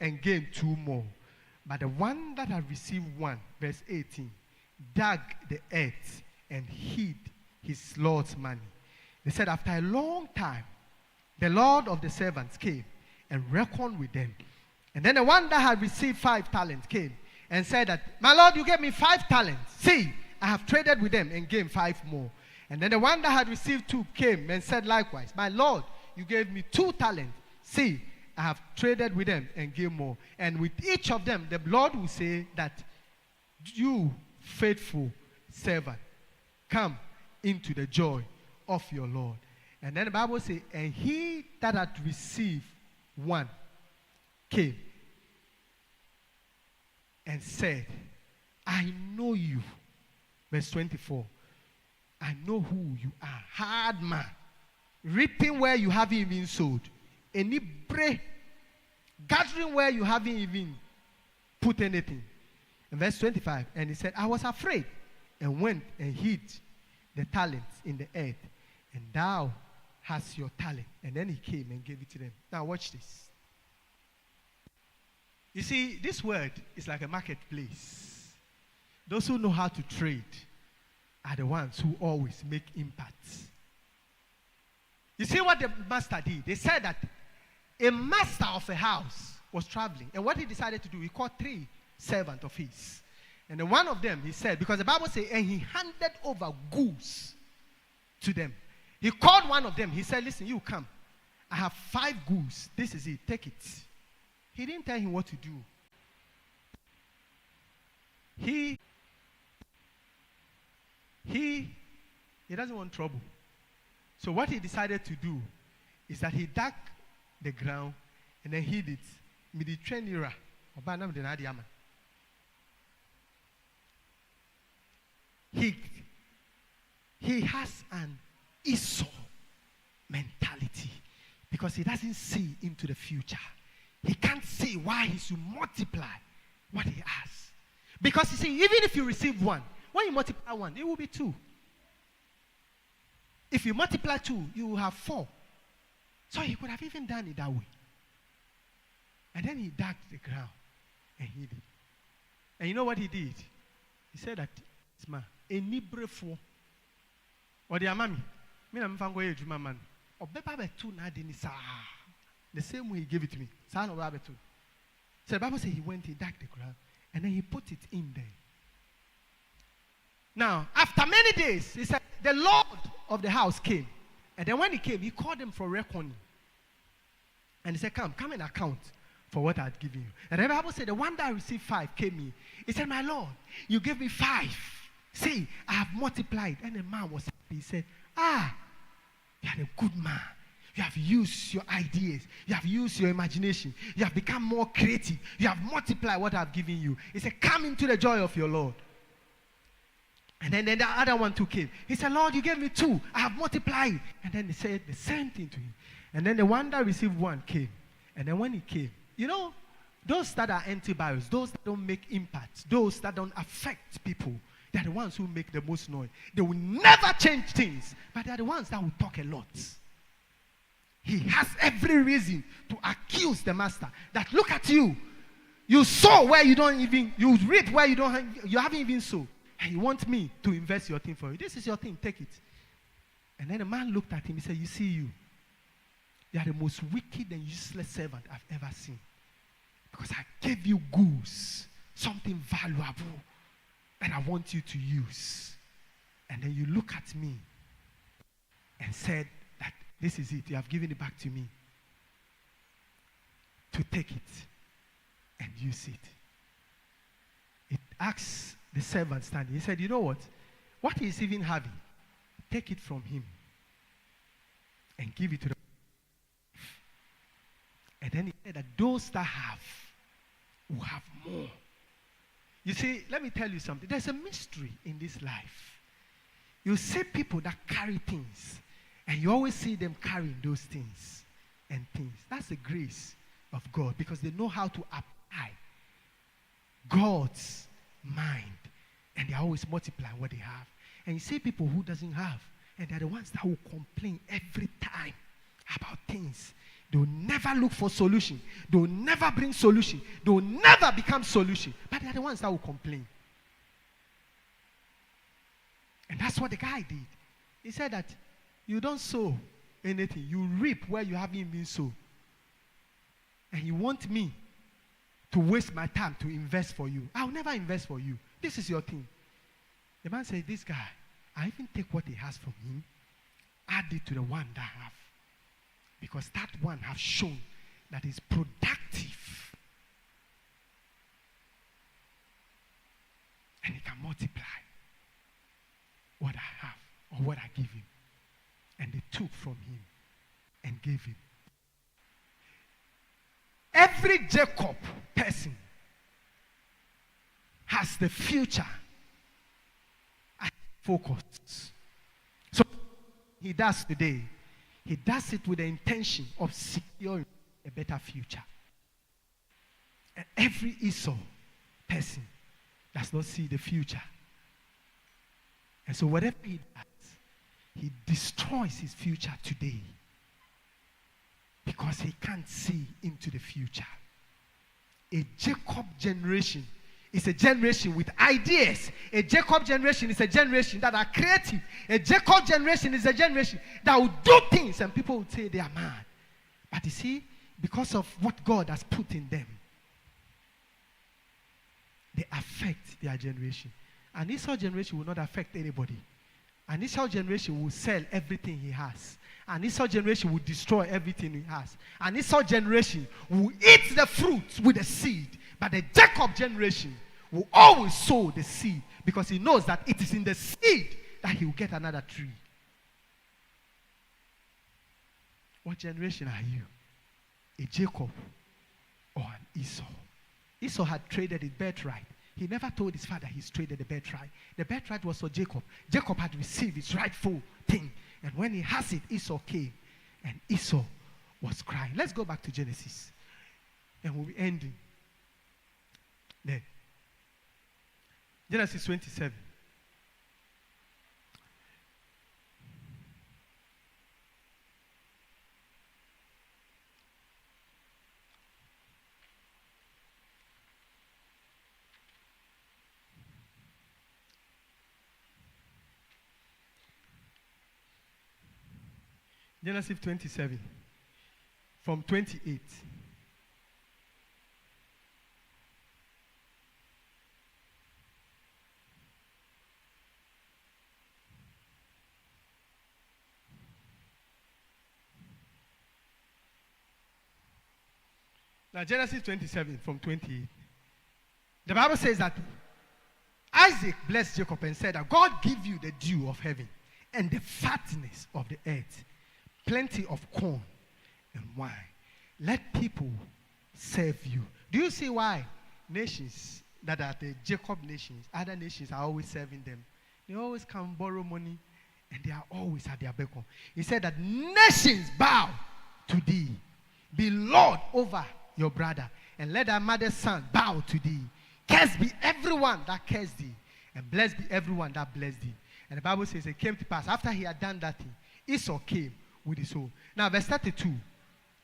and gained 2 more. But the one that had received 1, verse 18, dug the earth and hid his Lord's money. They said, after a long time, the Lord of the servants came and reckoned with them. And then the one that had received 5 talents came and said that, my Lord, you gave me 5 talents. See, I have traded with them and gained 5 more. And then the one that had received 2 came and said likewise, my Lord, you gave me 2 talents. See, I have traded with them and gained more. And with each of them, the Lord will say that, you faithful servant, come into the joy of your Lord. And then the Bible says, and he that had received 1 came and said, I know you. Verse 24. I know who you are. Hard man. Reaping where you haven't even sowed. Gathering where you haven't even put anything. In verse 25. And he said, I was afraid and went and hid the talents in the earth. And thou hast your talent. And then he came and gave it to them. Now watch this. You see, this word is like a marketplace. Those who know how to trade are the ones who always make impacts. You see what the master did? They said that a master of a house was traveling. And what he decided to do, he called 3 servants of his. And then one of them, he said, because the Bible says, and he handed over goods to them. He called one of them. He said, listen, you come. I have 5 goods. This is it. Take it. He didn't tell him what to do. He doesn't want trouble. So what he decided to do is that he dug the ground and then hid it. He has an Esau mentality because he doesn't see into the future. He can't see why he should multiply what he has. Because you see, even if you receive 1, when you multiply 1, it will be 2. If you multiply 2, you will have 4. So he could have even done it that way. And then he dug the ground and hid it. And you know what he did? He said that, any brave or the amami, me na mfango ye juma man. Obeba betu na dini sa. The same way he gave it to me. Sa no betu. So the Bible says he went, he dug the ground, and then he put it in there. Now, after many days, he said, the Lord of the house came. And then when he came, he called them for reckoning. And he said, come and account for what I had given you. And the Bible said, the one that received 5 came in. He said, my Lord, you gave me 5. See, I have multiplied. And the man was happy. He said, you are a good man. You have used your ideas. You have used your imagination. You have become more creative. You have multiplied what I have given you. He said, come into the joy of your Lord. And then the other one too came. He said, Lord, you gave me 2. I have multiplied. And then they said the same thing to him. And then the one that received 1 came. And then when he came, you know, those that are antibiotics, those that don't make impact, those that don't affect people, they're the ones who make the most noise. They will never change things, but they're the ones that will talk a lot. He has every reason to accuse the master that, look at you. You sow where you don't even, you reap where you haven't even sown. And you want me to invest your thing for you. This is your thing, take it. And then the man looked at him, he said, you see you are the most wicked and useless servant I've ever seen. Because I gave you goods, something valuable, and I want you to use. And then you look at me and said that this is it, you have given it back to me. To take it and use it. It asks the servant standing. He said, you know what? What he's even having, take it from him and give it to the. And then he said that those that have will have more. You see, let me tell you something. There's a mystery in this life. You see people that carry things, and you always see them carrying those things and things. That's the grace of God, because they know how to apply God's mind, and they always multiply what they have. And you see people who doesn't have, and they're the ones that will complain every time about things They will never look for solution. They will never bring solution. They will never become solution. But they are the ones that will complain. And that's what the guy did. He said that you don't sow anything. You reap where you haven't been sown. And you want me to waste my time to invest for you. I'll never invest for you. This is your thing. The man said, this guy, I even take what he has from him, add it to the one that I have. Because that one has shown that is productive. And he can multiply what I have or what I give him. And they took from him and gave him. Every Jacob person has the future as focus. So he does today. He does it with the intention of securing a better future. And every Esau person does not see the future. And so whatever he does, he destroys his future today. Because he can't see into the future. A Jacob generation is a generation with ideas. A Jacob generation is a generation that are creative. A Jacob generation is a generation that will do things and people will say they are mad. But you see, because of what God has put in them, they affect their generation. An Esau generation will not affect anybody. An Esau generation will sell everything he has. An Esau generation will destroy everything he has. An Esau generation will eat the fruit with the seed. But the Jacob generation will always sow the seed because he knows that it is in the seed that he will get another tree. What generation are you? A Jacob or an Esau? Esau had traded his birthright. He never told his father he's traded the birthright. The birthright was for Jacob. Jacob had received his rightful thing. And when he has it, Esau came. And Esau was crying. Let's go back to Genesis. And we'll be ending there. Genesis 27. Genesis 27, from 28. Now, Genesis 27, from 28. The Bible says that Isaac blessed Jacob and said that God give you the dew of heaven and the fatness of the earth, plenty of corn and wine. Let people serve you. Do you see why nations that are the Jacob nations, other nations are always serving them? They always come borrow money and they are always at their beck. He said that nations bow to thee. Be Lord over your brother, and let thy mother's son bow to thee. Cursed be everyone that cursed thee, and blessed be everyone that blessed thee. And the Bible says it came to pass after he had done that thing, Esau came with his own. Now, verse 32.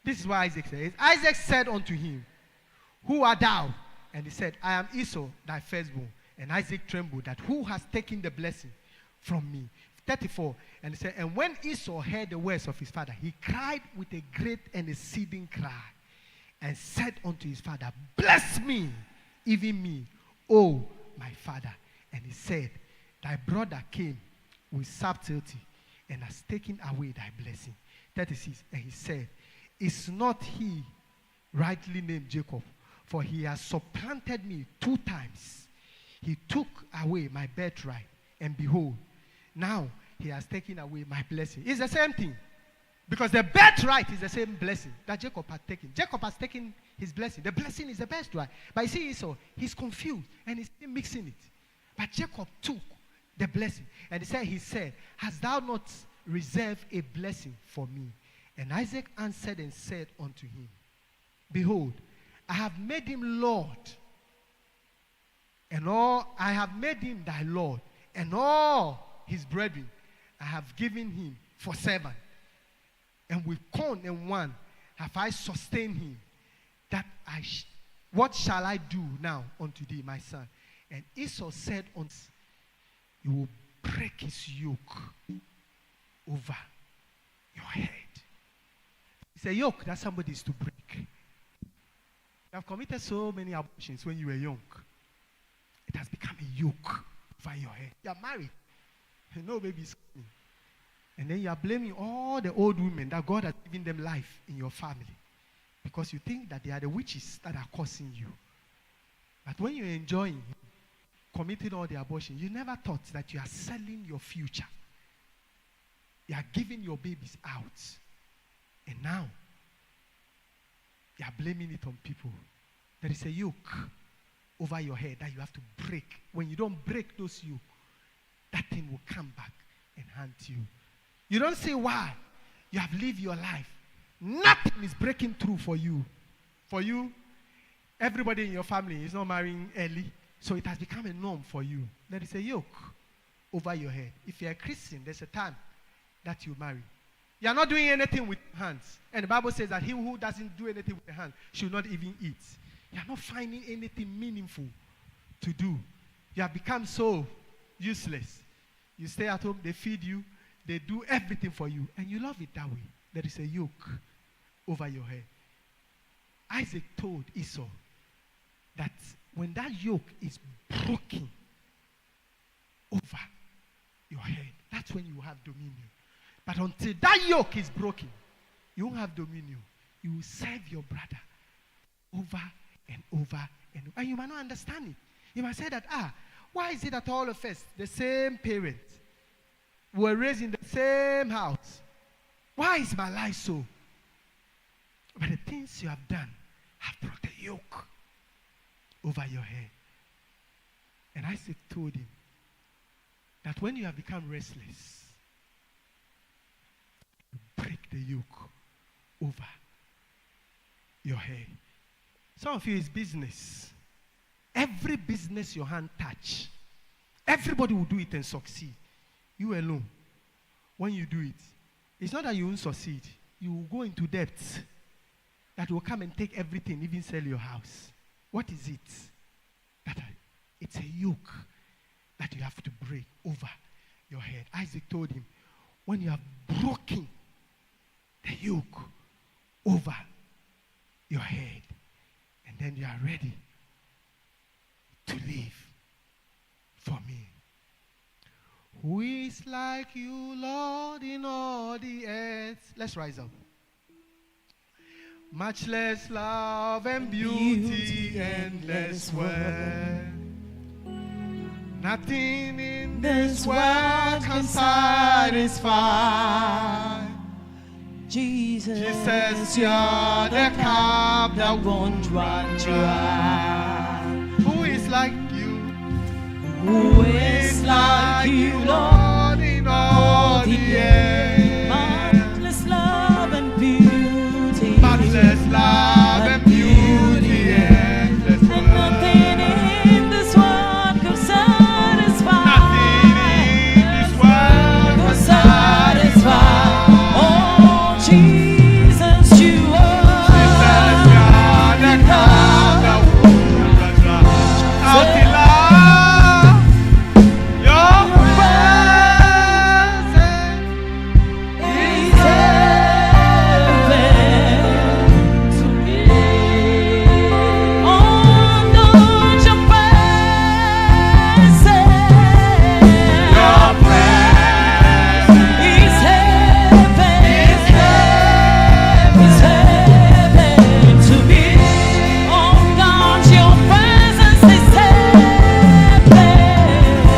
This is what Isaac says. Isaac said unto him, who art thou? And he said, I am Esau, thy firstborn. And Isaac trembled that who has taken the blessing from me? 34. And he said, and when Esau heard the words of his father, he cried with a great and exceeding cry, and said unto his father, bless me, even me, O my father. And he said, thy brother came with subtlety and has taken away thy blessing. 36. And he said, is not he rightly named Jacob? For he has supplanted me 2 times. He took away my birthright, and behold, now he has taken away my blessing. It's the same thing. Because the birthright is the same blessing that Jacob had taken. Jacob has taken his blessing. The blessing is the birthright. But you see Esau, he's confused and he's still mixing it. But Jacob took the blessing. And he said, hast thou not reserved a blessing for me? And Isaac answered and said unto him, behold, I have made him Lord. And I have made him thy Lord. And all his brethren I have given him for servant. And with corn and wine have I sustained him, that what shall I do now unto thee, my son? And Esau said unto him, you will break his yoke over your head. It's a yoke that somebody is to break. You have committed so many abortions when you were young. It has become a yoke over your head. You are married. No babies coming. And then you are blaming all the old women that God has given them life in your family. Because you think that they are the witches that are causing you. But when you're enjoying, committing all the abortion, you never thought that you are selling your future. You are giving your babies out. And now, you are blaming it on people. There is a yoke over your head that you have to break. When you don't break those yoke, that thing will come back and haunt you. You don't say why. You have lived your life. Nothing is breaking through for you. For you, everybody in your family is not marrying early, so it has become a norm for you. There is a yoke over your head. If you're a Christian, there's a time that you marry. You are not doing anything with hands. And the Bible says that he who doesn't do anything with the hand should not even eat. You are not finding anything meaningful to do. You have become so useless. You stay at home, they feed you, they do everything for you, and you love it that way. There is a yoke over your head. Isaac told Esau that when that yoke is broken over your head, that's when you have dominion. But until that yoke is broken, you won't have dominion. You will serve your brother over and over and over. And you might not understand it. You might say that, why is it that all of us, the same parents, were raised in the same house? Why is my life so? But the things you have done have brought a yoke over your head. And Isaac told him that when you have become restless, you break the yoke over your head. Some of you is business. Every business your hand touch, everybody will do it and succeed. You alone, when you do it, it's not that you won't succeed. You will go into debt that will come and take everything, even sell your house. What is it? It's a yoke that you have to break over your head. Isaac told him, when you have broken the yoke over your head, and then you are ready to live for me. Who is like you, Lord, in all the earth? Let's rise up. Much less love and beauty, endless worth. Nothing in this world can satisfy. Jesus, you're the cup that won't run dry. Who is like you? Who is like you, Lord?